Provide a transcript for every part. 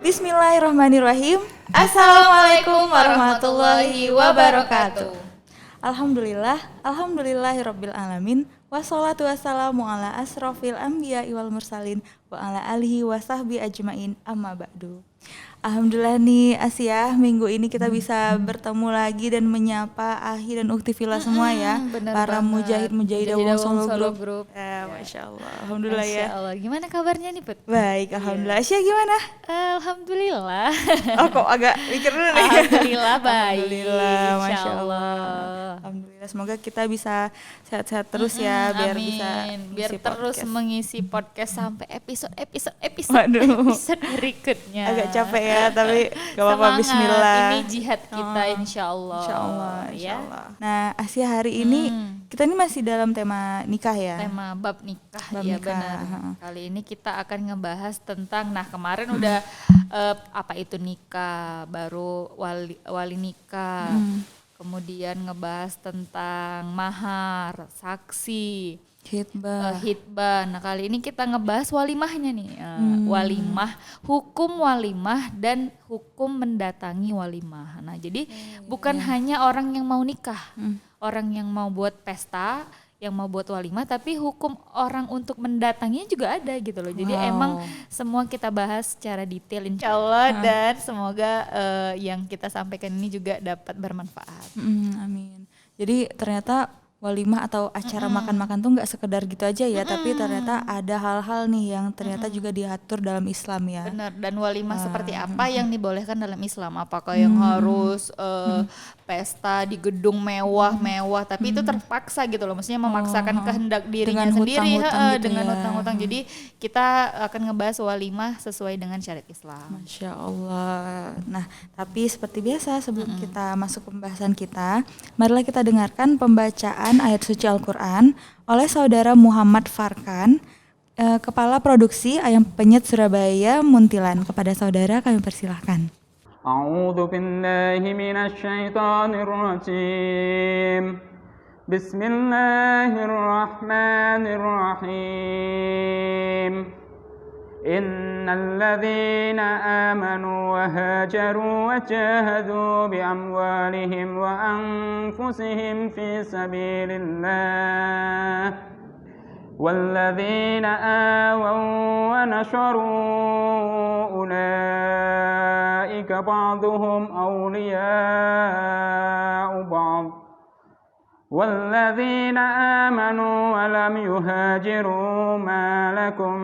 Bismillahirrahmanirrahim. Assalamualaikum warahmatullahi wabarakatuh. Alhamdulillahirabbil alamin. Wassalatu wassalamu ala asrofil anbiya'i wal mursalin wa ala alihi wa sahbi ajmain amma ba'du. Alhamdulillah nih Asia, minggu ini kita bisa bertemu lagi dan menyapa Ahi dan Ukti Villa semua ya. Para mujahid-mujahidah Solo Group. Masya Allah, Alhamdulillah ya. Masya Allah, gimana kabarnya nih Put? Baik, Alhamdulillah. Asia gimana? Alhamdulillah. Oh kok agak mikir dulu nih. Alhamdulillah baik. Alhamdulillah, Masya Insya Allah. Alhamdulillah, semoga kita bisa sehat-sehat terus ya, biar amin. bisa biar terus podcast. mengisi podcast sampai episode Waduh. berikutnya. Agak capek ya, tapi gak apa-apa. Semangat, Bismillah. ini jihad kita insya Allah. Insya Allah, ya. insya Allah. Nah, Asia hari ini kita ini masih dalam tema nikah ya. Tema bab nikah, Bab ya nikah, benar. Kali ini kita akan ngebahas tentang, nah kemarin udah apa itu nikah, baru wali nikah, kemudian ngebahas tentang mahar, saksi, hitbah. Nah kali ini kita ngebahas walimahnya nih, walimah, hukum walimah dan hukum mendatangi walimah. Nah jadi bukan hanya orang yang mau nikah, orang yang mau buat pesta, yang mau buat walimah, tapi hukum orang untuk mendatanginya juga ada gitu loh. Jadi emang semua kita bahas secara detail insya Allah dan semoga yang kita sampaikan ini juga dapat bermanfaat. Amin. Jadi ternyata walimah atau acara makan-makan tuh nggak sekedar gitu aja ya, tapi ternyata ada hal-hal nih yang ternyata juga diatur dalam Islam ya. Benar, dan walimah seperti apa yang dibolehkan dalam Islam? Apakah yang harus pesta di gedung mewah-mewah, tapi itu terpaksa gitu loh, maksudnya memaksakan kehendak dirinya dengan sendiri hutang-hutang gitu dengan ya. hutang-hutang. Jadi kita akan ngebahas walimah sesuai dengan syariat Islam. Masya Allah. Nah, tapi seperti biasa sebelum kita masuk pembahasan kita, marilah kita dengarkan pembacaan ayat suci Al-Quran oleh saudara Muhammad Farkan, Kepala Produksi Ayam Penyet Surabaya Muntilan. Kepada saudara kami persilahkan. A'udzu billahi minasy syaithanir rajim. Bismillahirrahmanirrahim. Innal ladzina amanu wa hajaru wa jahadu bi amwalihim wa anfusihim fi sabilillah والذين آووا ونشروا أولئك بعضهم أولياء بعض والذين آمنوا ولم يهاجروا ما لكم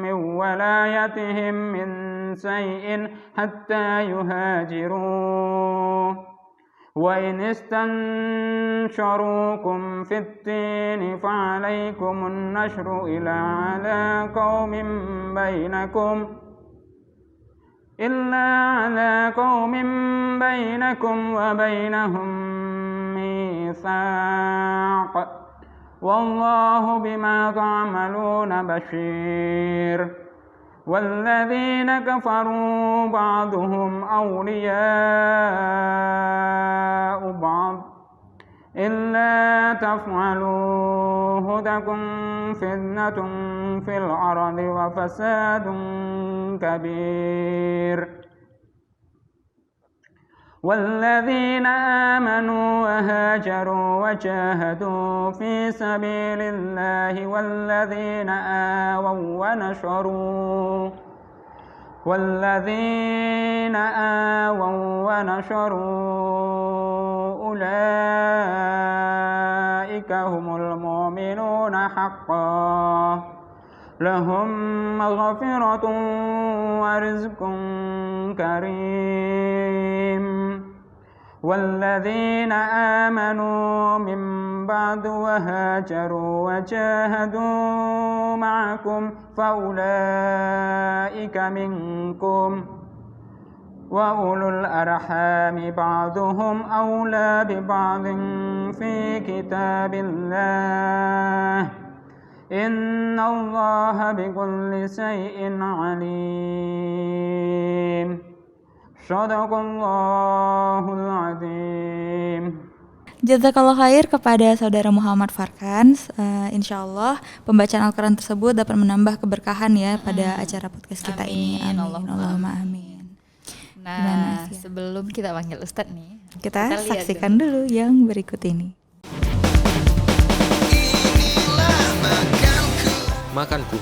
من ولايتهم من شيء حتى يهاجروا وإن استنشروكم في الدين فعليكم النشر إلا على قوم بينكم وبينهم ميثاق والله بما تعملون بشير والذين كفروا بعضهم أولياء بعض إلا تفعلوه تكن فتنة في الأرض وفساد كبير والذين آمنوا وهاجروا وجاهدوا في سبيل الله والذين آووا ونشروا أولئك هم المؤمنون حقا لهم مغفرة ورزق كريم والذين آمنوا من بعد وهاجروا وجاهدوا معكم فأولئك منكم وأولو الأرحام بعضهم أولى ببعض في كتاب الله إن الله بكل شيء عليم Sadaqallahul Azim. Jazakallah khair kepada saudara Muhammad Farkan. Insya Allah pembacaan Al-Quran tersebut dapat menambah keberkahan ya pada acara podcast kita ini. Amin. Allahumma Amin. Gimana, Nah, Asia? sebelum kita panggil Ustadz nih, Kita lihat saksikan dulu yang berikut ini. Makanku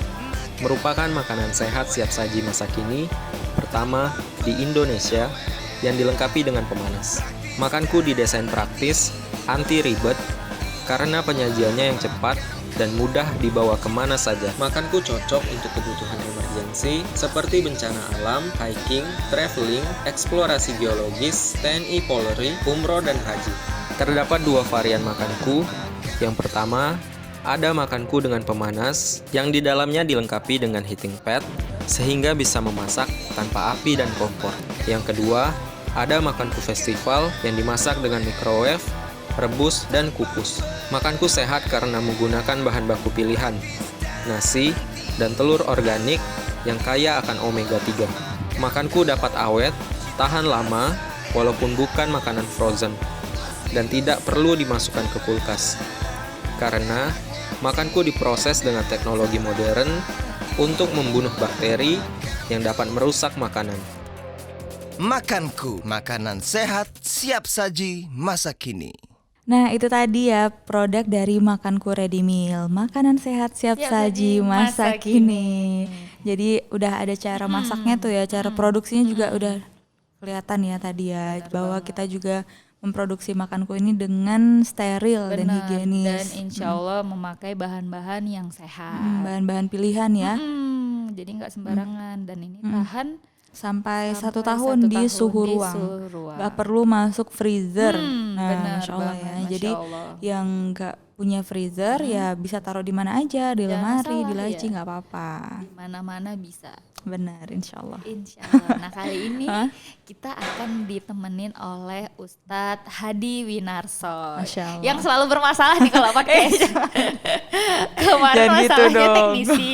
merupakan makanan sehat siap saji masa kini pertama di Indonesia yang dilengkapi dengan pemanas. Makanku didesain praktis, anti ribet, karena penyajiannya yang cepat dan mudah dibawa kemana saja. Makanku cocok untuk kebutuhan emergensi seperti bencana alam, hiking, traveling, eksplorasi geologis, TNI Polri, umroh dan haji. Terdapat 2 varian makanku. Yang pertama, ada makanku dengan pemanas yang di dalamnya dilengkapi dengan heating pad sehingga bisa memasak tanpa api dan kompor. Yang kedua, ada makanku festival yang dimasak dengan microwave, rebus, dan kukus. Makanku sehat karena menggunakan bahan baku pilihan, nasi, dan telur organik yang kaya akan omega 3. Makanku dapat awet, tahan lama, walaupun bukan makanan frozen, dan tidak perlu dimasukkan ke kulkas. Karena makanku diproses dengan teknologi modern untuk membunuh bakteri yang dapat merusak makanan. Makanku, makanan sehat siap saji masa kini. Nah, itu tadi ya produk dari Makanku Ready Meal, makanan sehat siap saji masa kini. Jadi udah ada cara masaknya tuh ya, cara produksinya juga udah kelihatan ya tadi ya, bahwa kita juga memproduksi Makanku ini dengan steril dan benar, dan higienis. insya Allah memakai bahan-bahan yang sehat. Bahan-bahan pilihan ya. Jadi nggak sembarangan dan ini tahan Sampai 1 Sampai tahun 1 di tahun suhu di ruang. suhu ruang. Gak perlu masuk freezer. Nah, benar Masya Allah banget, ya. Masya Jadi Allah. yang gak punya freezer ya bisa taruh di mana aja, di Jangan lemari, di salah, laci, ya. nggak apa-apa. mana-mana bisa. Benar, insya Allah. Insya Allah. Nah kali ini kita akan ditemenin oleh Ustadz Hadi Winarso, Masya Allah. yang selalu bermasalah nih kalau pakai kemarin Jangan gitu masalahnya dong. teknisi,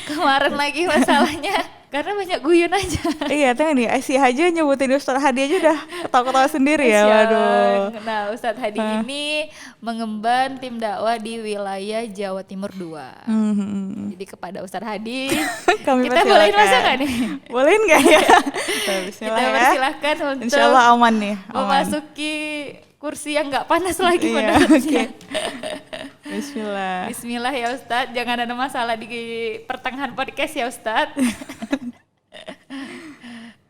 kemarin lagi masalahnya karena banyak guyon aja. Iya, tuh nih, si aja nyebutin Ustadz Hadi aja udah ketawa-ketawa sendiri ya, waduh. Nah Ustadz Hadi ini mengemban tim dakwah di wilayah Jawa Timur 2. Jadi kepada Ustadz Hadi Kami kita bolehin persilakan. masuk nggak nih? Bolehin nggak ya? Kita Bismillah ya. persilahkan untuk Insya Allah aman nih, aman. memasuki kursi yang nggak panas lagi Iya, panasnya. Bismillah. Bismillah ya Ustadz, jangan ada masalah di pertengahan podcast ya Ustadz.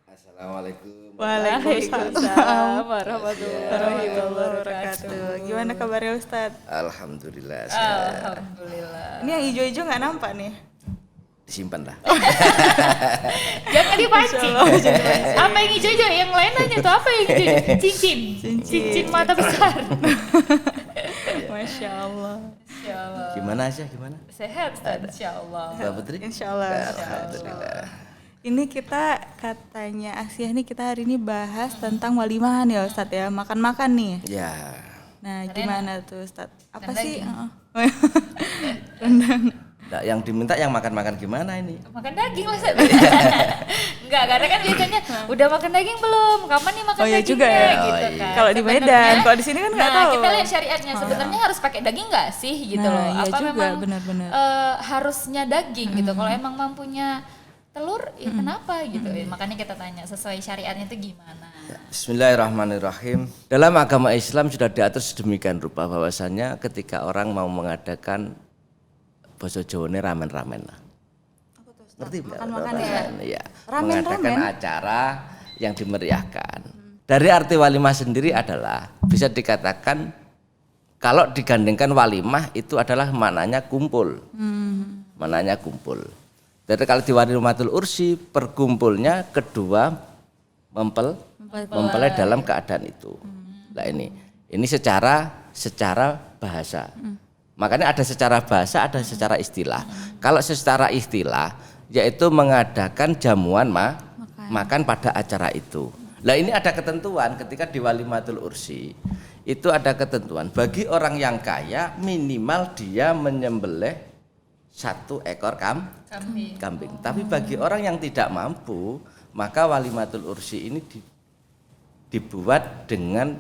Assalamualaikum. Waalaikumsalam warahmatullahi wabarakatuh. Gimana kabarnya Ustadz? Alhamdulillah sehat. Alhamdulillah. Ini yang hijau-hijau nggak nampak nih. Disimpan lah. Jangan dipancing. Apa yang hijau-hijau? Yang lain aja tuh apa yang hijau? Cincin. Cincin mata besar. Masya Allah. Insya Allah. Gimana Aisyah, gimana? Sehat Ustadz, insya Allah. Mbak Putri? Insya Allah. Alhamdulillah. Ini kita katanya Asia nih kita hari ini bahas tentang walimahan ya Ustadz ya, makan-makan nih. Ya. Nah gimana tuh Ustadz? Apa Rendang sih? gini. Rendang. Nah, yang diminta yang makan-makan gimana ini? Makan daging lah Ustadz. Enggak, karena kan biasanya udah makan daging belum? Kapan nih makan Oh iya dagingnya juga ya. gitu Oh kan. iya. Kalau di Medan, Sebenarnya- kalau di sini kan nggak nah, tahu. kita lihat syariatnya sebenarnya harus pakai daging nggak sih gitu Nah, loh. iya Apa juga, memang benar-benar. harusnya daging gitu. Kalau emang mampunya telur ya kenapa gitu. Ya, makanya kita tanya sesuai syariatnya itu gimana. Bismillahirrahmanirrahim. Dalam agama Islam sudah diatur sedemikian rupa bahwasannya ketika orang mau mengadakan basa Jawa ini ramen-ramen lah. Ngerti nggak? Makan-makan ya? Iya. Ramen-ramen? Mengadakan acara yang dimeriahkan. Dari arti walimah sendiri adalah bisa dikatakan kalau digandengkan walimah itu adalah maknanya kumpul. Maknanya kumpul. Jadi kalau di walimatul ursi perkumpulnya kedua mempelai dalam keadaan itu. Nah ini secara bahasa. Makanya ada secara bahasa, ada secara istilah. Kalau secara istilah yaitu mengadakan jamuan makan pada acara itu. Nah ini ada ketentuan ketika di walimatul ursi itu ada ketentuan bagi orang yang kaya minimal dia menyembelih 1 ekor kambing. Tapi bagi orang yang tidak mampu maka walimatul ursi ini dibuat dengan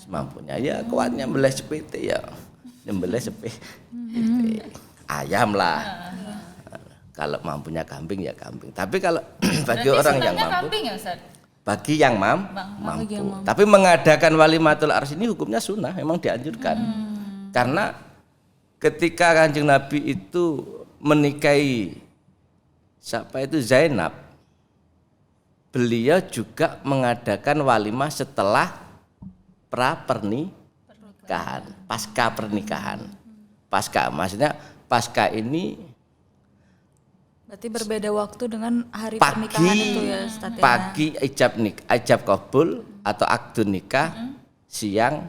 semampunya. Ya kuatnya nyembelih sepete ya nyembelih sepete ayam lah. kalau mampunya kambing ya kambing. Tapi kalau bagi Berarti orang yang sunahnya mampu, kambing ya Ustaz? bagi yang mampu. Tapi mengadakan walimatul ars ini hukumnya sunnah, memang dianjurkan. Karena ketika Kanjeng Nabi itu menikahi siapa itu Zainab, beliau juga mengadakan walimah setelah pernikahan, pasca pernikahan. Pasca maksudnya pasca ini Berarti berbeda waktu dengan hari pernikahan itu ya Ustaz. pagi ijab kabul atau akdun nikah, siang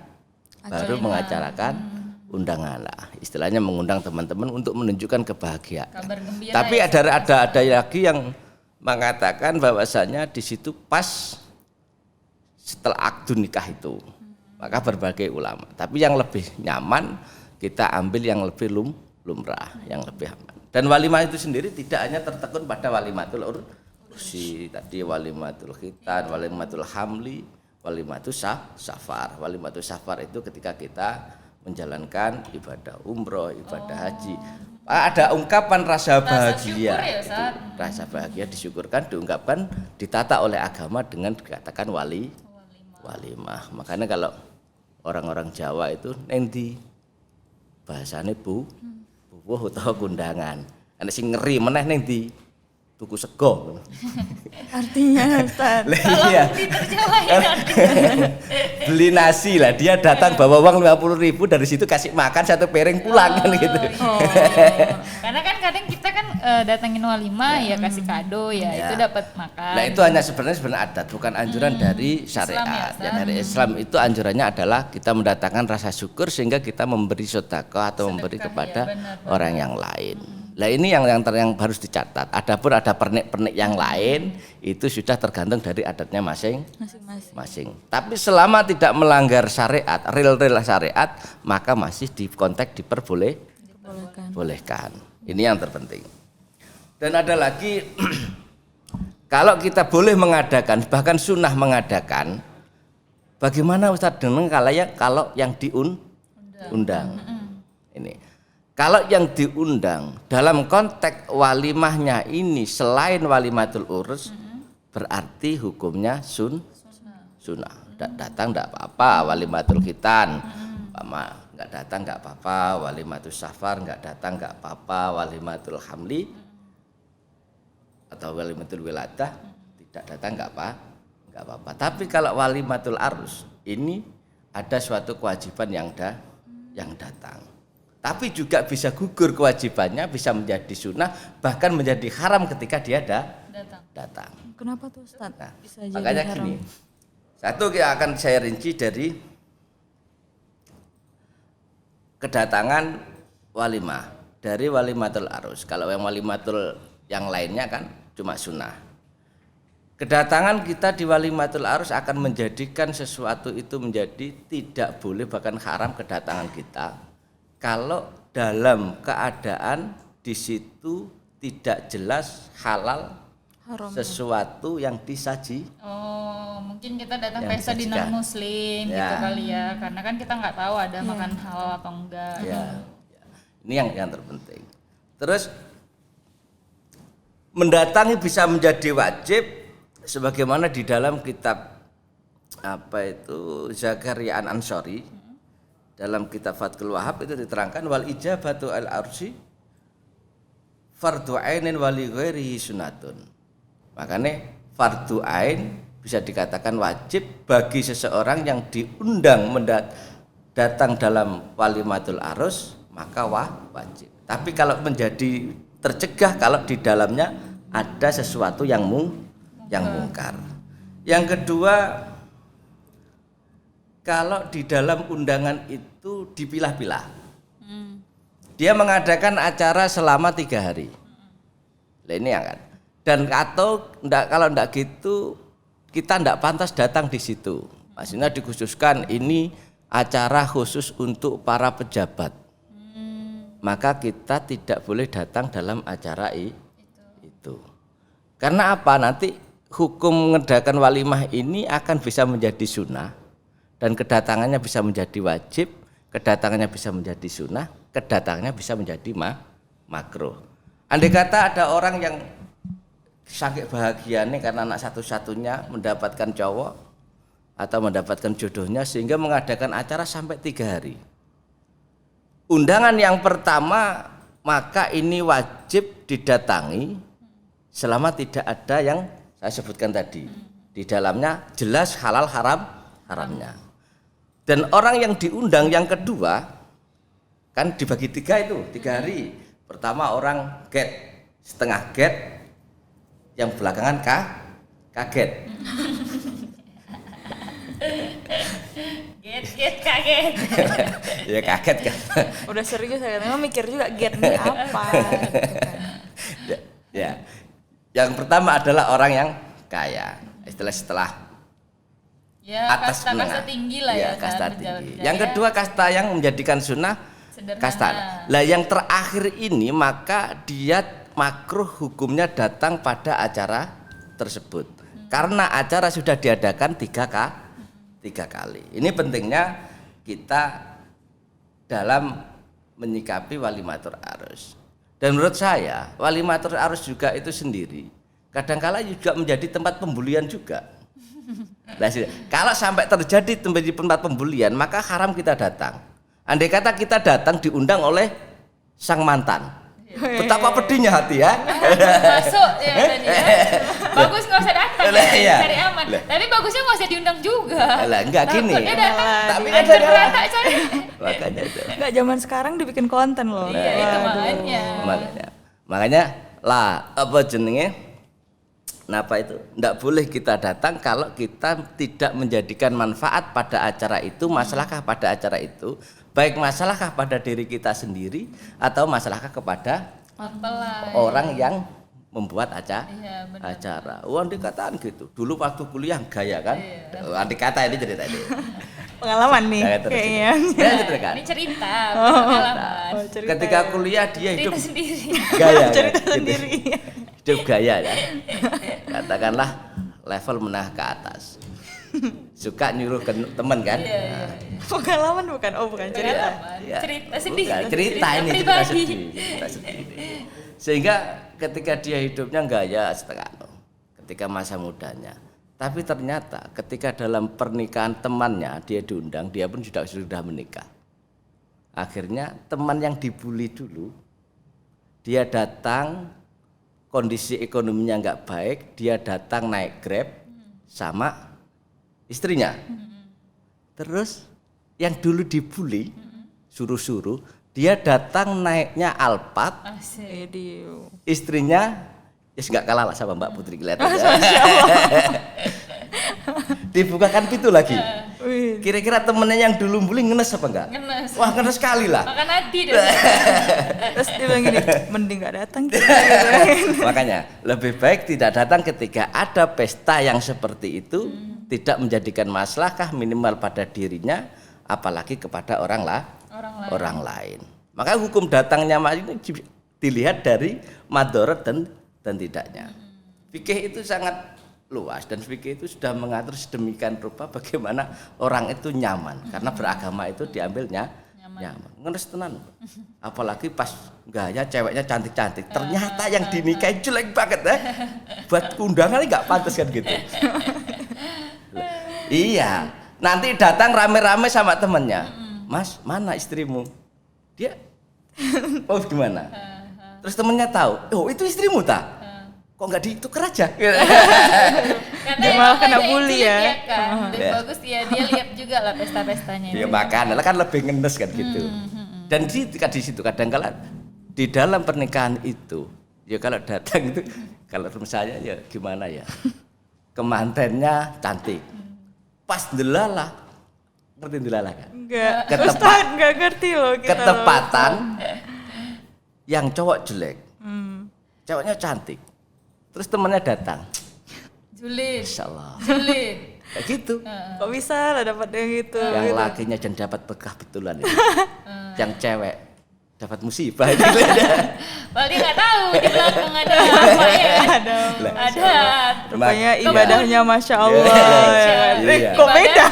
baru mengacarakan undangan lah. Istilahnya mengundang teman-teman untuk menunjukkan kebahagiaan. Kabar gembira. Tapi ya, ada lagi yang mengatakan bahwasanya di situ pas setelah akdun nikah itu. Maka berbagai ulama. Tapi yang lebih nyaman kita ambil yang lebih lumrah, yang lebih aman. Dan walimah itu sendiri tidak hanya tertekun pada walimatul ursi, tadi walimatul khitan, walimatul hamli, walimatul safar. Walimatul safar itu ketika kita menjalankan ibadah umroh, ibadah haji. Ada ungkapan rasa bahagia. syukur ya, Ustaz. Rasa bahagia disyukurkan, diungkapkan, ditata oleh agama dengan dikatakan walimah. Makanya kalau orang-orang Jawa itu nanti bahasane bubuh utawa kundangan. Ana sing ngeri meneh ning ndi? Tuku sego. Artinya Ustaz. Lah iya. Beli nasi lah, dia datang bawa uang 50.000, dari situ kasih makan satu piring pulang kan gitu. Karena kan kadang kita kan datangin walimah ya kasih kado ya, itu dapat makan. Nah itu hanya sebenarnya adat, bukan anjuran dari syariat. Islam ya, Dan dari Islam itu anjurannya adalah kita mendatangkan rasa syukur sehingga kita memberi sedekah atau memberi kepada orang yang lain. Nah ini yang harus dicatat. Adapun ada pernik-pernik yang lain itu sudah tergantung dari adatnya masing-masing. Tapi selama tidak melanggar syariat, real syariat, maka masih di konteks diperbolehkan. Ini yang terpenting. Dan ada lagi kalau kita boleh mengadakan, bahkan sunnah mengadakan, bagaimana Ustaz dengan kalau yang diundang? Ini. Kalau yang diundang dalam konteks walimahnya ini selain walimatul urus, berarti hukumnya sunnah. Datang tidak apa-apa, walimatul khitan, nggak datang nggak apa-apa, walimatul safar nggak datang nggak apa-apa, walimatul hamli atau walimatul wiladah tidak datang nggak apa-apa. Tapi kalau walimatul arus ini ada suatu kewajiban yang datang. Tapi juga bisa gugur kewajibannya, bisa menjadi sunnah, bahkan menjadi haram ketika dia datang. Kenapa tuh Ustaz? Nah, Bisa jadi makanya haram. gini, satu yang akan saya rinci dari kedatangan walimah, dari walimatul arus. Kalau yang walimatul yang lainnya kan cuma sunnah. Kedatangan kita di walimatul arus akan menjadikan sesuatu itu menjadi tidak boleh, bahkan haram kedatangan kita. Kalau dalam keadaan di situ tidak jelas halal Haram. sesuatu yang disaji. Oh, mungkin kita datang Yang pesta di disajikan. non muslim gitu kali ya, karena kan kita nggak tahu ada makan halal atau enggak. Ya. Ini yang terpenting. Terus mendatangi bisa menjadi wajib sebagaimana di dalam kitab Zakaria An-Ansori. Dalam kitab Fathul Wahab itu diterangkan wal ijabatu al arsi fardu ainin wali ghairihi sunnatun. Makanya fardu ain bisa dikatakan wajib bagi seseorang yang diundang datang dalam walimatul arus, maka wajib. Tapi kalau menjadi tercegah kalau di dalamnya ada sesuatu yang mungkar. Yang kedua, kalau di dalam undangan itu dipilah-pilah, dia mengadakan acara selama 3 hari. Nah, ini ya kan. Dan kalau enggak gitu, kita enggak pantas datang di situ. Maksudnya dikhususkan ini acara khusus untuk para pejabat. Maka kita tidak boleh datang dalam acara itu. Karena apa? Nanti hukum mengadakan walimah ini akan bisa menjadi sunnah. Dan kedatangannya bisa menjadi wajib, kedatangannya bisa menjadi sunnah, kedatangannya bisa menjadi makruh. Andai kata ada orang yang sakit bahagianya karena anak satu-satunya mendapatkan cowok atau mendapatkan jodohnya sehingga mengadakan acara sampai 3 hari. Undangan yang pertama maka ini wajib didatangi selama tidak ada yang saya sebutkan tadi. Di dalamnya jelas halal haramnya. Dan orang yang diundang yang kedua kan dibagi 3 itu, 3 hari. Pertama orang get, setengah get, yang belakangan kaget. Get kaget. Ya kaget kan. Udah serius saya memang mikir juga get nih apa. Ya. Yang pertama adalah orang yang kaya. Setelah Ya, atas kasta menengah. tinggi lah ya. Kasta kan, tinggi. berjalan Yang jaya. kedua kasta yang menjadikan sunnah Sederhana. kasta. Lah yang terakhir ini maka dia makruh hukumnya datang pada acara tersebut. Karena acara sudah diadakan 3 kali. Ini pentingnya kita dalam menyikapi walimatur arus. Dan menurut saya walimatur arus juga itu sendiri kadangkala juga menjadi tempat pembulian juga. Nah, kalau sampai terjadi tempat pembulian maka haram kita datang. Andai kata kita datang diundang oleh sang mantan, betapa pedihnya hati ya. Masuk ya tadi ya. Bagus nggak usah datang Lah, iya. cari aman. Lah. Tapi bagusnya nggak usah diundang juga. Lah enggak gini. Takutnya datang. Tapi ada ada ternyata cari. makanya itu. Enggak, zaman sekarang dibikin konten loh. Iya itu Makanya lah apa jenenge? Kenapa itu? Tidak boleh kita datang kalau kita tidak menjadikan manfaat pada acara itu, masalahkah pada acara itu, baik masalahkah pada diri kita sendiri atau masalahkah kepada orang yang membuat Iya, benar. acara. Andai kataan gitu. Dulu waktu kuliah gaya kan? Andai kata ini cerita ini. Pengalaman nih Gaya terus kayaknya. ini. Ya, cerita kan? Ini cerita pengalaman. Cerita Ketika ya. kuliah dia hidup Cerita sendiri. gaya Cerita kan? Gitu. sendiri. Hidup gaya kan, katakanlah level menengah ke atas, suka nyuruh ke teman kan. Nah, Pengalaman bukan cerita. ya, Cerita sendiri. bukan, cerita ini cerita pribadi. cerita sendiri. Sehingga ketika dia hidupnya gaya setengah, ketika masa mudanya, tapi ternyata ketika dalam pernikahan temannya dia diundang, dia pun sudah menikah. Akhirnya teman yang dibully dulu, dia datang. Kondisi ekonominya nggak baik, dia datang naik Grab sama istrinya. Terus yang dulu dibully, suruh-suruh, dia datang naiknya Alphard, Asik. istrinya nggak kalah lah sama Mbak Putri kelihatannya. Dibukakan pintu lagi. Wih. Kira-kira temennya yang dulu bully ngenes apa enggak? Ngenes. Wah ngenes sekali lah. Makan hati deh. Terus dia bilang gini, mending gak datang gitu. Makanya lebih baik tidak datang ketika ada pesta yang seperti itu, tidak menjadikan masalahkah minimal pada dirinya, apalagi kepada orang lain. Maka hukum datangnya ini dilihat dari madharat dan tidaknya. Fikih itu sangat luas dan fikih itu sudah mengatur sedemikian rupa bagaimana orang itu nyaman, karena beragama itu diambilnya nyaman. Ngenes tenan. Apalagi pas gaya ceweknya cantik-cantik, ternyata yang dinikahi jelek banget ya. Buat undangan nggak pantas kan gitu. Iya, nanti datang rame-rame sama temennya. Mas, mana istrimu? Dia, oh gimana? Terus temennya tahu, oh itu istrimu tak? Kok nggak ditukar aja? Karena Dia emang malah kena banyak yang bully julid ya. kan. Dan bagus ya dia lihat juga lah pesta-pestanya. Ya makanya kan lebih ngenes kan gitu. Dan di situ kadang-kala di dalam pernikahan itu, ya kalau datang itu, kalau misalnya ya gimana ya, kemantennya cantik, pas delalah, ngerti delalah kan? Enggak. Ketepat- Ustaz enggak ngerti loh kita. Ketepatan yang cowok jelek, cowoknya cantik, terus temannya datang, Julid. Insya Allah, Julid. kayak gitu. Kok bisa lah dapat yang gitu. Yang gitu. lakinya jangan dapat berkah betulan itu. Yang cewek dapat musibah. Padahal dia nggak tahu di belakang ada apa ya. Ada. Rupanya Iya. ibadahnya Masya Allah. Iya. Kok beda?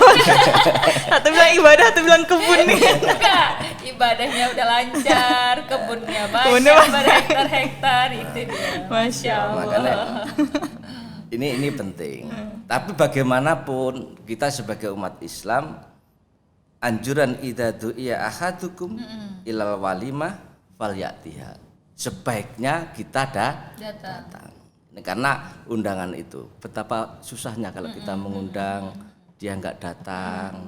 Satu bilang ibadah, satu bilang kebun nih. Enggak, ibadahnya udah lancar, kebunnya Kebunnya banyak, banyak. berhektar-hektar itu dia. Masya Allah. Makanya ini penting. Tapi bagaimanapun kita sebagai umat Islam, anjuran idza du'iya ahadukum ilal walimah falyatiha. Sebaiknya kita datang. Ini karena undangan itu betapa susahnya kalau kita mengundang dia nggak datang.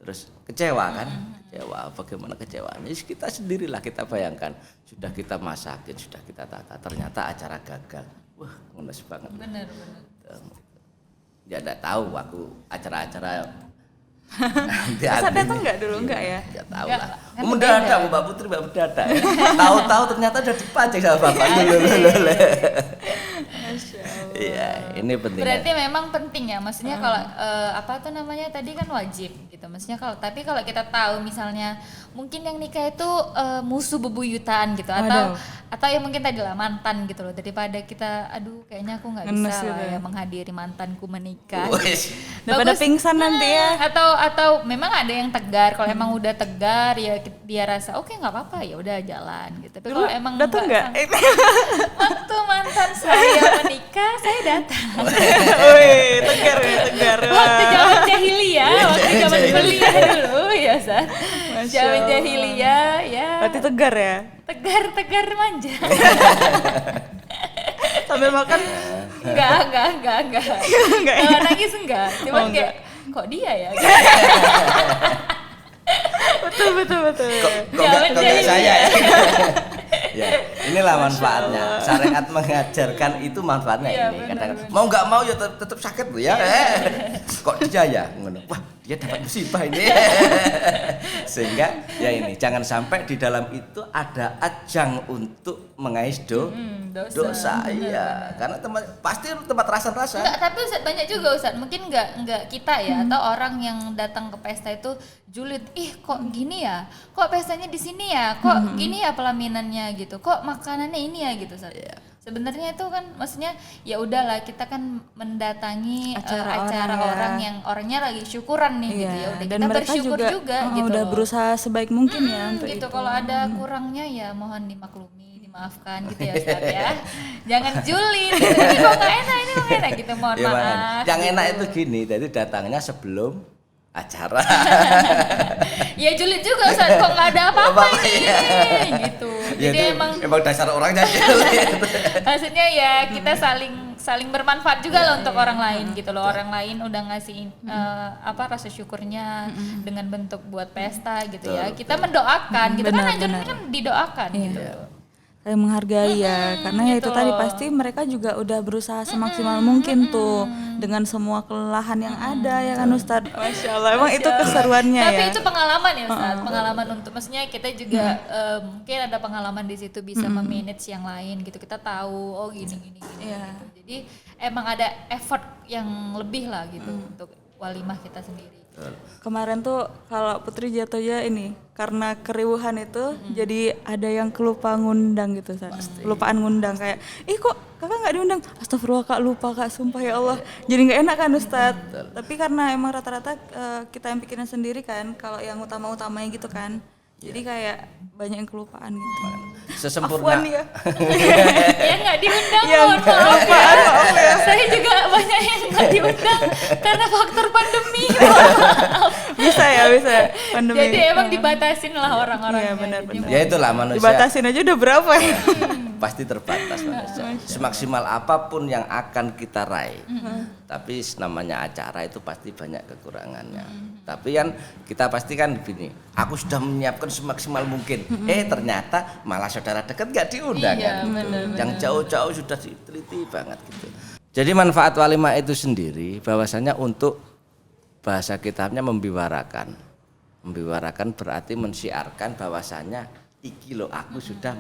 Terus kecewa kan? Kecewa, bagaimana kecewaannya? Kita sendirilah, kita bayangkan. Sudah kita masakin, sudah kita tata, ternyata acara gagal. Wah, ngenes banget. Benar. Ya enggak tahu aku acara-acara Masa datang nggak dulu? Nggak ya? Enggak tahu Nggak, lah. kan Mendadak Mbak Putri, Mbak mendadak. Tahu-tahu ternyata udah dipajang sama Bapak. Iya, ini penting. Berarti memang penting ya, maksudnya kalau apa tuh namanya tadi kan wajib gitu, maksudnya tapi kalau kita tahu misalnya mungkin yang nikah itu musuh bebuyutan gitu, atau ya mungkin tadi lah mantan gitu loh, daripada kita aduh kayaknya aku nggak Ngenes bisa gitu lah ya. ya menghadiri mantanku menikah. Daripada Bagus. pingsan nanti ya. Atau memang ada yang tegar, kalau emang udah tegar ya dia rasa oke nggak apa-apa ya udah jalan gitu. Tapi kalau emang Datang nggak? waktu mantan saya menikah saya datang. Wih, tegar ya, tegar. Waktu zaman jahiliyah, waktu zaman kuliah dulu ya San. Masya Zaman Allah. jahiliyah ya. Berarti tegar ya? Tegar manja. Sambil makan? Enggak. Enggak Kalau ya? nangis enggak. Cuman Oh, enggak. kayak kok dia ya? Betul. Kok enggak saya ya? Ya, inilah manfaatnya. Syariat mengajarkan itu manfaatnya Iya, ini. benar, Kadang mau nggak mau ya tetap sakit loh ya. Kok dia ya? Ngono. Wah, dia dapat musibah ini. Sehingga ya ini jangan sampai di dalam itu ada ajang untuk mengais dosa. Iya, karena pasti tempat rasa-rasa. Enggak, tapi Ustaz banyak juga Ustaz. Mungkin enggak kita ya atau orang yang datang ke pesta itu julid. Ih, kok gini ya? Kok pestanya di sini ya? Kok gini ya pelaminannya gitu? Kok makanannya ini ya gitu Ustaz. Sebenarnya itu kan maksudnya ya udahlah kita kan mendatangi acara orang yang orangnya lagi syukuran nih gitu ya. Udah Dan kita mereka bersyukur juga gitu. udah loh. berusaha sebaik mungkin ya untuk Gitu itu. kalau ada kurangnya ya mohon dimaklumi, dimaafkan gitu ya Ustaz ya. Jangan julid. Gitu. Ini kok nggak enak, ini kok nggak enak gitu. Mohon Ya, makanya. maaf. Yang gitu. enak itu gini, jadi datangnya sebelum acara. Ya julid juga Ustaz, kok nggak ada apa-apa Apa-apa, ini iya. gitu. Ya, Jadi itu emang dasar orangnya julid. maksudnya ya kita saling bermanfaat juga loh untuk orang lain gitu loh. Orang lain udah ngasih rasa syukurnya dengan bentuk buat pesta gitu ya. Kita mendoakan gitu kan, anjuran kan didoakan gitu. Saya menghargai ya, karena ya itu gitu tadi loh. pasti mereka juga udah berusaha semaksimal mungkin tuh dengan semua kelelahan yang ada ya kan Ustadz. Masya Allah, emang itu keseruannya Tapi ya. itu pengalaman ya Ustaz, pengalaman untuk maksudnya kita juga mungkin ada pengalaman di situ bisa memanage yang lain gitu. Kita tahu oh gini gitu. Jadi emang ada effort yang lebih lah gitu untuk walimah kita sendiri. Kemarin tuh kalau Putri jatuhnya ini karena keriuhan itu jadi ada yang kelupa ngundang gitu Ustaz. Kelupaan ngundang kayak kok kakak nggak diundang, astagfirullah kak lupa kak, sumpah ya Allah. Jadi nggak enak kan Ustadz. Tapi karena emang rata-rata kita yang pikirin sendiri kan kalau yang utama-utamanya gitu kan, jadi kayak banyak yang kelupaan gitu. Sesempurna. Afwan ya. Yang nggak diundang Yang mohon maaf kelupaan, maaf ya. Saya juga banyak yang nggak diundang karena faktor pandemi. Bisa ya pandemi. Jadi emang dibatasin lah orang-orang. Iya benar-benar. Ya itulah manusia. Dibatasin aja udah berapa ya? Pasti terbatas manusia. Semaksimal apapun yang akan kita raih. Tapi namanya acara itu pasti banyak kekurangannya. Tapi kan kita pastikan begini, aku sudah menyiapkan semaksimal mungkin. Ternyata malah saudara dekat nggak diundang Iya, kan. Yang jauh-jauh sudah diteliti banget gitu. Jadi manfaat walimah itu sendiri bahwasanya untuk bahasa kitabnya membiwarakan. Membiwarakan berarti mensiarkan bahwasanya iki lo aku sudah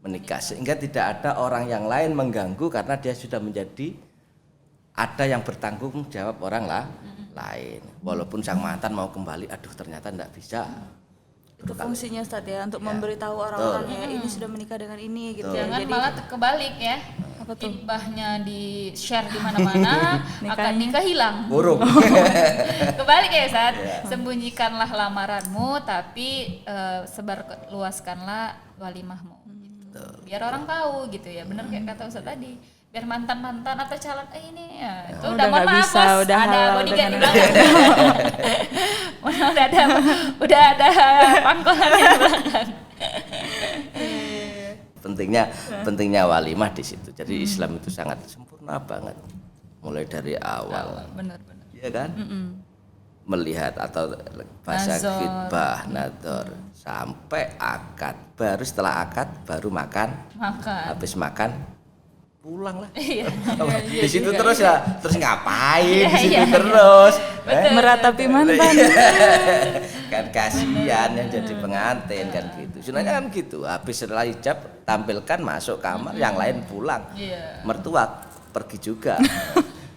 menikah, sehingga tidak ada orang yang lain mengganggu karena dia sudah menjadi ada yang bertanggung jawab orang lain. Walaupun sang mantan mau kembali, aduh ternyata enggak bisa. Itu fungsinya Ustadz ya untuk memberitahu orang-orang ya ini sudah menikah dengan ini gitu ya. Jangan Jadi malah kebalik ya. Apa tuh? Hitbahnya di share di mana-mana, akad Nikahnya? nikah hilang. Buruk. Kebalik ya Ustaz, sembunyikanlah lamaranmu tapi sebarluaskanlah walimahmu gitu. Biar orang tahu gitu ya, bener kayak kata Ustaz tadi. Biar mantan-mantan atau calon ini ya itu Oh, udah udah mohon nggak maaf bisa, Bos, udah ada halal bodyguard di dengan belakang. udah ada pangkolan di belakang. Pentingnya walimah di situ. Jadi Islam itu sangat sempurna banget. Mulai dari awal. Bener-bener. Iya kan? Melihat atau bahasa Nazar. khitbah, nador sampai akad. Baru setelah akad baru makan. Habis makan pulang lah. Iya. Di situ terus ya, terus ngapain di situ terus? Meratapi mantan. Kan kasihan yang jadi pengantin kan gitu. Sunahnya kan gitu. Habis setelah hijab tampilkan masuk kamar, yang lain pulang. Iya. Mertua pergi juga.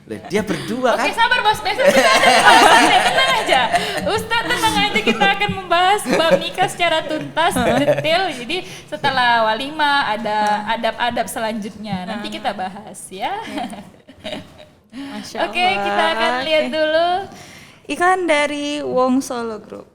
Loh, dia berdua kan? Oke sabar Bos, besok kita ada pembahasannya, tenang aja Ustadz tenang aja, kita akan membahas bab nikah secara tuntas, detail. Jadi setelah walimah ada adab-adab selanjutnya, nanti kita bahas ya. Masya Oke, Allah. kita akan lihat Oke. dulu. Iklan dari Wong Solo Group.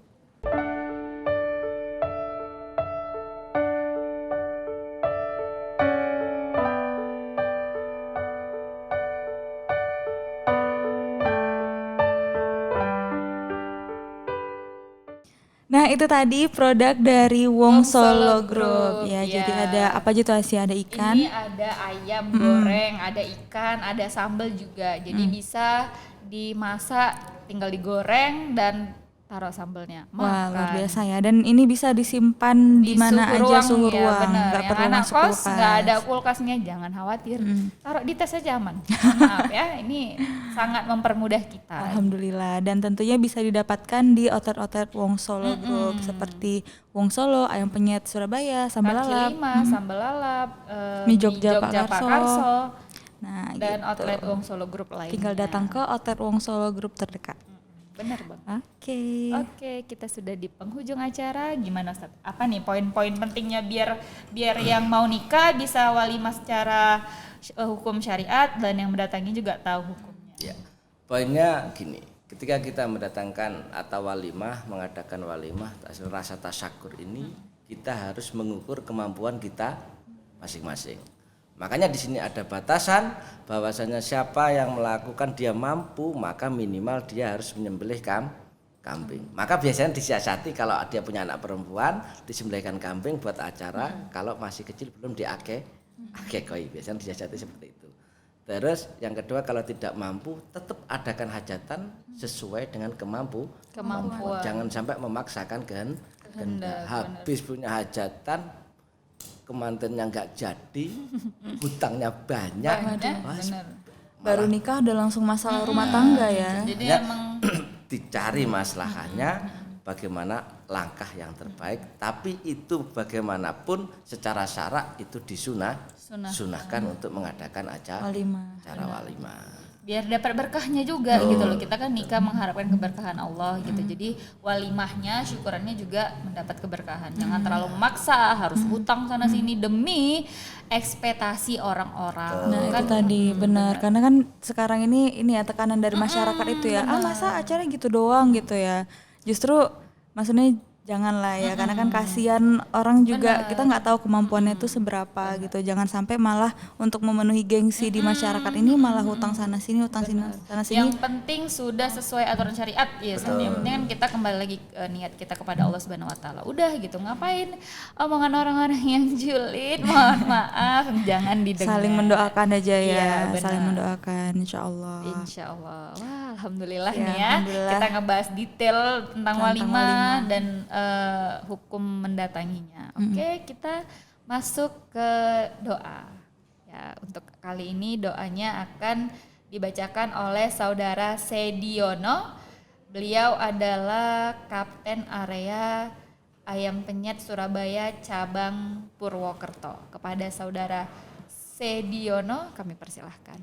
Nah itu tadi produk dari Wong Solo Group ya. ya. Jadi ada apa aja tuh Asia? Ada ikan. Ini ada ayam goreng, ada ikan, ada sambal juga. Jadi bisa dimasak, tinggal digoreng dan taruh sambalnya. Wah luar Makan. biasa ya. Dan ini bisa disimpan di mana aja suhu ya, ruang, bener. nggak Yang perlu anak masuk kos kulkas. nggak ada kulkasnya, jangan khawatir. Taruh di tas aja aman. Maaf ya, ini sangat mempermudah kita. Alhamdulillah. Dan tentunya bisa didapatkan di outlet-outlet Wong Solo Group seperti Wong Solo, Ayam Penyet Surabaya, Sambal Kaki Lalap, lima, sambal lalap, Mie Jogja Pak Pak Karso, Karso. Nah, dan gitu. outlet Wong Solo Group lainnya. Tinggal datang ke outlet Wong Solo Group terdekat. Bener bang. Oke. Oke, kita sudah di penghujung acara. Gimana Ustaz? Apa nih poin-poin pentingnya biar yang mau nikah bisa walimah secara hukum syariat dan yang mendatangi juga tahu hukumnya. Ya. Poinnya gini, ketika kita mendatangkan atau walimah, mengadakan walimah, rasa tasyakur ini kita harus mengukur kemampuan kita masing-masing. Makanya di sini ada batasan bahwasanya siapa yang melakukan dia mampu, maka minimal dia harus menyembelih kambing. Maka biasanya disiasati kalau dia punya anak perempuan, disembelihkan kambing buat acara, kalau masih kecil belum diakekoi. Biasanya disiasati seperti itu. Terus yang kedua, kalau tidak mampu tetap adakan hajatan sesuai dengan kemampuan. Jangan sampai memaksakan kehendak. Habis punya hajatan, kemantennya nggak jadi, hutangnya banyak. Baru nikah udah langsung masalah rumah tangga ya. Jadi Ya, emang dicari maslahannya bagaimana langkah yang terbaik, tapi itu bagaimanapun secara syarak itu disunahkan untuk mengadakan acara walimah. biar dapat berkahnya juga gitu loh. Kita kan nikah mengharapkan keberkahan Allah gitu. Jadi walimahnya, syukurannya juga mendapat keberkahan. Jangan terlalu memaksa, harus utang sana sini demi ekspektasi orang-orang. Nah itu tadi benar, karena kan sekarang ini ya tekanan dari masyarakat itu ya, masa acara gitu doang gitu ya. Justru maksudnya janganlah ya, karena kan kasihan orang juga, kita nggak tahu kemampuannya itu seberapa gitu. Jangan sampai malah untuk memenuhi gengsi di masyarakat ini malah hutang sana sini, hutang sana sini. Yang penting sudah sesuai aturan syariat ya. Yang penting kan kita kembali lagi ke niat kita kepada Allah Subhanahu wa taala. Udah gitu, ngapain omongan orang-orang yang julid, mohon maaf, jangan didengar. Saling mendoakan aja ya, Iya, benar. saling mendoakan insyaallah. Insyaallah. Wah, alhamdulillah Ya, nih ya. alhamdulillah. Kita ngebahas detail tentang Tentang walimah walimah. dan hukum mendatanginya. Oke, kita masuk ke doa. Ya, untuk kali ini doanya akan dibacakan oleh saudara Sediono. Beliau adalah Kapten Area Ayam Penyet Surabaya cabang Purwokerto. Kepada saudara Sediono kami persilahkan.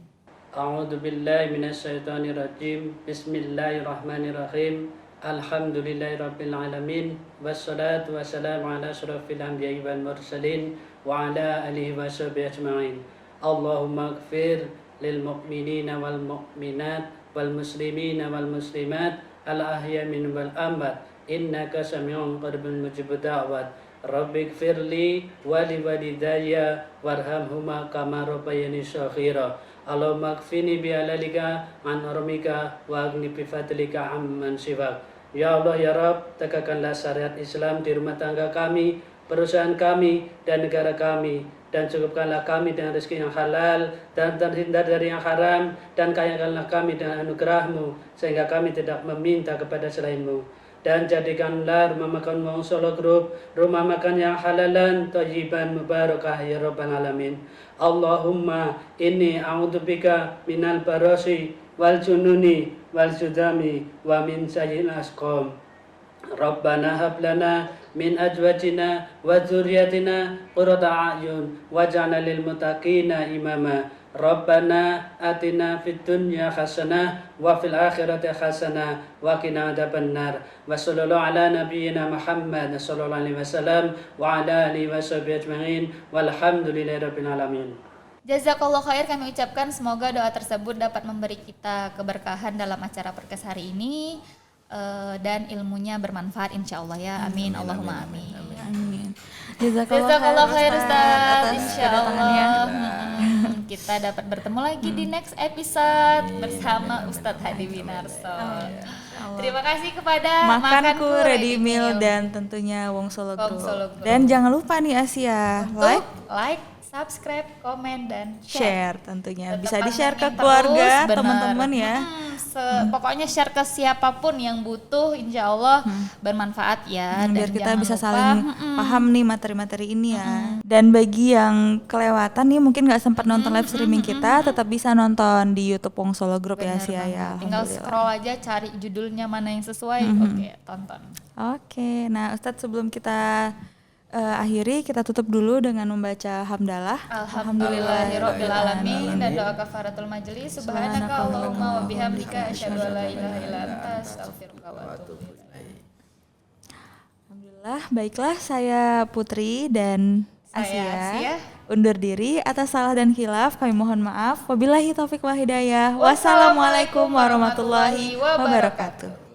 A'udzu billahi minasyaitonir rajim. Bismillahirrahmanirrahim. Alhamdulillahirabbil alamin. Wassalatu wassalamu ala asyrofil anbiya'i wal mursalin wa ala alihi washabihi ajmain. Allahumma ighfir lil mu'minina wal mu'minat wal muslimina wal muslimat al ahya min wal amwat innaka sami'un qaribun mujibud da'wat. Rabbi ighfirli wa li walidayya warhamhuma kama rabbayani shaghira. Allahumma kfini bi'alalika an haramika wa agni bifadlika amman siwak. Ya Allah ya Rabb, tegakkanlah syariat Islam di rumah tangga kami, perusahaan kami, dan negara kami, dan cukupkanlah kami dengan rezeki yang halal dan terhindar dari yang haram, dan kayakanlah kami dengan anugerah-Mu sehingga kami tidak meminta kepada selain-Mu. Dan jadikanlah rumah makan Wong Solo Group rumah makan yang halalan, thayyiban, mubarakah ya Rabbal Alamin. Allahumma inni a'udzubika minal barasi wal jununi wal sudami wa min sayyil asqam. Rabbana hab lana min azwajina wa dzurriyyatina qurrata a'yun waj'alna lil muttaqina imama. Rabbana atina fid dunya hasanah wa fil akhirati hasanah wa qina adzabannar. Wa sallallahu ala nabiyyina Muhammad sallallahu alaihi wasallam wa ala alihi washabihi ajmain walhamdulillahirabbil alamin. Jazakallah khair kami ucapkan, semoga doa tersebut dapat memberi kita keberkahan dalam acara podcast hari ini dan ilmunya bermanfaat insyaallah ya. Amin. Allahumma amin. Amin. Jazakallah khair Ustaz. atas Insyaallah kita dapat bertemu lagi di next episode bersama Ustadz Hadi Winarso. Terima kasih kepada Makanku Ready Meal dan tentunya Wong Solo Group. Dan jangan lupa nih Asia, like, subscribe, komen, dan share tentunya. Bisa Tetap di-share ke pantengin keluarga, terus, bener. teman-teman ya. Pokoknya share ke siapapun yang butuh, insya Allah bermanfaat ya. Dan Biar kita jangan bisa lupa, saling paham nih materi-materi ini ya. Dan bagi yang kelewatan nih mungkin nggak sempat nonton live streaming kita, tetap bisa nonton di YouTube Wong Solo Group ya bener Sia banget. ya. Tinggal Alhamdulillah. scroll aja, cari judulnya mana yang sesuai, oke tonton. Oke, nah Ustadz sebelum kita akhiri, kita tutup dulu dengan membaca hamdalah. Alhamdulillahirabbil alamin dan doa kafaratul majelis. Subhanaka Allahumma wa bihamdika asyhadu an la ilaha illa anta astaghfiruka wa atubu ilaik. Alhamdulillah, baiklah saya Putri dan Saya Asia. undur diri. Atas salah dan khilaf kami mohon maaf. Wabillahi taufik wal hidayah. Wassalamualaikum warahmatullahi wabarakatuh.